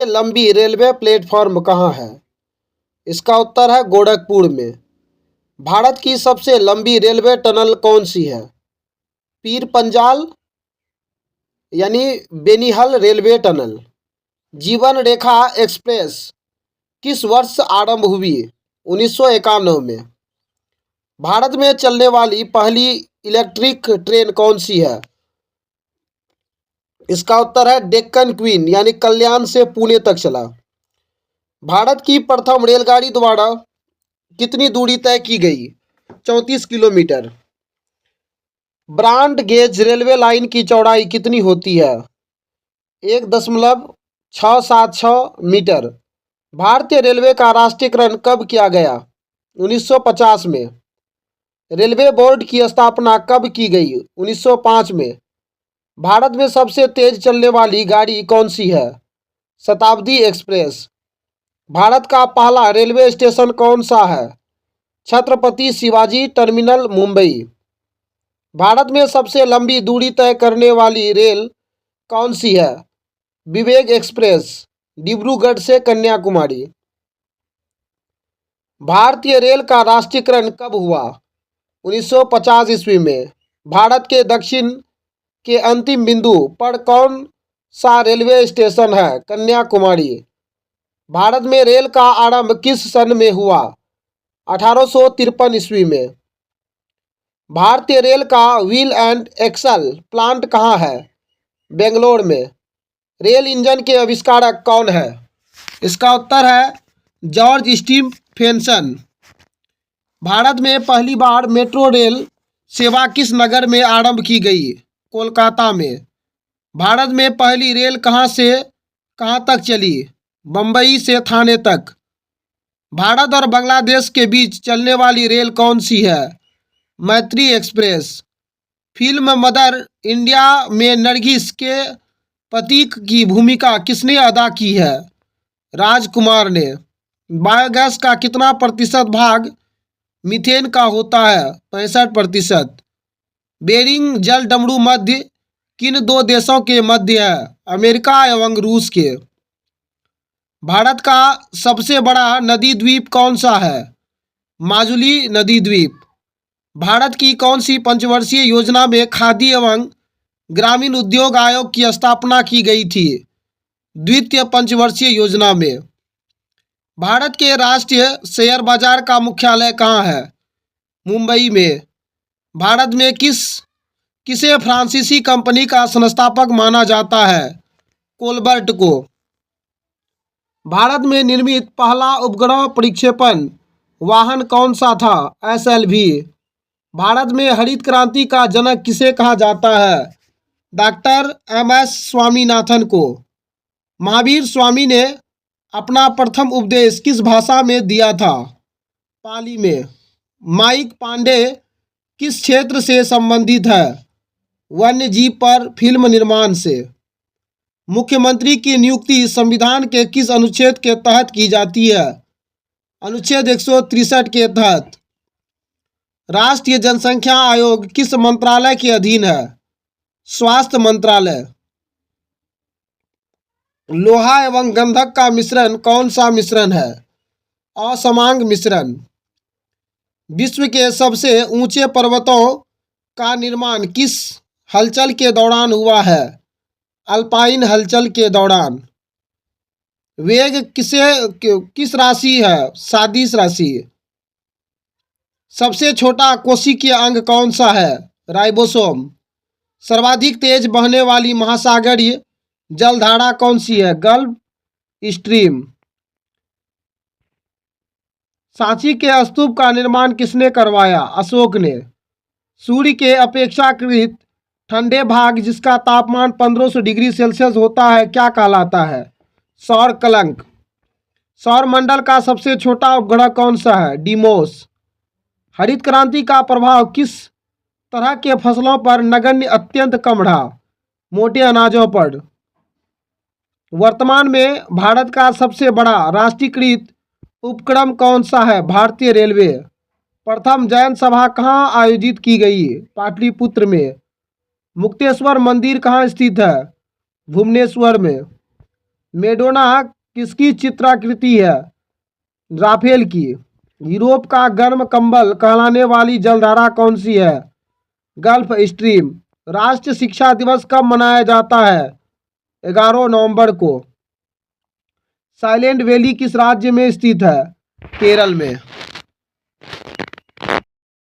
लंबी railway platform कहाँ है? इसका उत्तर है गोरखपुर में। भारत की सबसे लंबी रेलवे टनल कौन सी है? पीर पंजाल यानी बेनिहल रेलवे टनल। जीवन रेखा एक्सप्रेस किस वर्ष आरंभ हुई? 1991 में। भारत में चलने वाली पहली इलेक्ट्रिक ट्रेन कौन सी है? इसका उत्तर है डेक्कन क्वीन यानी कल्याण से पुणे तक चला। भारत की प्रथम रेलगाड़ी द्वारा कितनी दूरी तय की गई? 34 kilometre. Broad gauge railway line की चौड़ाई कितनी होती है? 1.676 मीटर। भारतीय रेलवे का राष्ट्रीयकरण कब किया गया? 1950 में। रेलवे बोर्ड की स्थापना कब की गई? 1905 में। भारत में सबसे तेज चलने वाली गाड़ी कौन सी है? शताब्दी एक्सप्रेस। भारत का पहला रेलवे स्टेशन कौन सा है? छत्रपति शिवाजी टर्मिनल मुंबई। भारत में सबसे लंबी दूरी तय करने वाली रेल कौन सी है? विवेक एक्सप्रेस, डिब्रूगढ़ से कन्याकुमारी। भारतीय रेल का राष्ट्रीयकरण कब हुआ? 1950 ईस्वी में। भारत के दक्षिण के अंतिम बिंदु पर कौन सा रेलवे स्टेशन है? कन्याकुमारी। भारत में रेल का आरंभ किस सन में हुआ? 1853 ईस्वी में। भारतीय रेल का व्हील एंड एक्सल प्लांट कहाँ है? बेंगलोर में। रेल इंजन के आविष्कारक कौन है? इसका उत्तर है जॉर्ज स्टीफेंसन। भारत में पहली बार मेट्रो रेल सेवा किस नगर में आरंभ की गई? कोलकाता में। भारत में पहली रेल कहाँ से कहाँ तक चली? बम्बई से थाने तक। भारत और बांग्लादेश के बीच चलने वाली रेल कौन सी है? मैत्री एक्सप्रेस। फिल्म मदर इंडिया में नरगिस के प्रतीक की भूमिका किसने अदा की है? राजकुमार ने। बायोगैस का कितना प्रतिशत भाग मीथेन का होता है? 65%। बेरिंग जल डमरू मध्य किन दो देशों के मध्य है? अमेरिका एवं रूस के। भारत का सबसे बड़ा नदी द्वीप कौन सा है? माजुली नदी द्वीप। भारत की कौन सी पंचवर्षीय योजना में खादी एवं ग्रामीण उद्योग आयोग की स्थापना की गई थी? द्वितीय पंचवर्षीय योजना में। भारत के राष्ट्रीय शेयर बाजार का मुख्यालय कहाँ है? मुंबई में। भारत में किसे फ्रांसीसी कंपनी का संस्थापक माना जाता है? कोलबर्ट को। भारत में निर्मित पहला उपग्रह प्रक्षेपण वाहन कौन सा था? SLV। भारत में हरित क्रांति का जनक किसे कहा जाता है? डॉक्टर MS स्वामीनाथन को। महावीर स्वामी ने अपना प्रथम उपदेश किस भाषा में दिया था? पाली में। माइक पांडे किस क्षेत्र से संबंधित है? वन्य जीव पर फिल्म निर्माण से। मुख्यमंत्री की नियुक्ति संविधान के किस अनुच्छेद के तहत की जाती है? अनुच्छेद 163 के तहत। राष्ट्रीय जनसंख्या आयोग किस मंत्रालय के अधीन है? स्वास्थ्य मंत्रालय। लोहा एवं गंधक का मिश्रण कौन सा मिश्रण है? असमांग मिश्रण। विश्व के सबसे ऊंचे पर्वतों का निर्माण किस हलचल के दौरान हुआ है? अल्पाइन हलचल के दौरान। वेग किस राशि है? सदिश राशि। सबसे छोटा कोशिकीय अंग कौन सा है? राइबोसोम। सर्वाधिक तेज बहने वाली महासागरीय जलधारा कौन सी है? Gulf stream. सांची के स्तूप का निर्माण किसने करवाया? अशोक ने। सूर्य के अपेक्षाकृत ठंडे भाग जिसका तापमान 1500 डिग्री सेल्सियस होता है क्या कहलाता है? सौर कलंक। सौर मंडल का सबसे छोटा उपग्रह कौन सा है? डिमोस। हरित क्रांति का प्रभाव किस तरह के फसलों पर नगण्य अत्यंत कम रहा? मोटे अनाजों पर। वर्तमान में भारत का सबसे बड़ा राष्ट्रीयकृत उपक्रम कौन सा है? भारतीय रेलवे। प्रथम जैन सभा कहाँ आयोजित की गई? पाटलिपुत्र में। मुक्तेश्वर मंदिर कहाँ स्थित है? भुवनेश्वर में। मेडोना किसकी चित्राकृति है? राफेल की। यूरोप का गर्म कंबल कहलाने वाली जलधारा कौन सी है? Gulf stream. राष्ट्रीय शिक्षा दिवस कब मनाया जाता है? 11 नवंबर को। साइलेंट वैली किस राज्य में स्थित है? केरल में।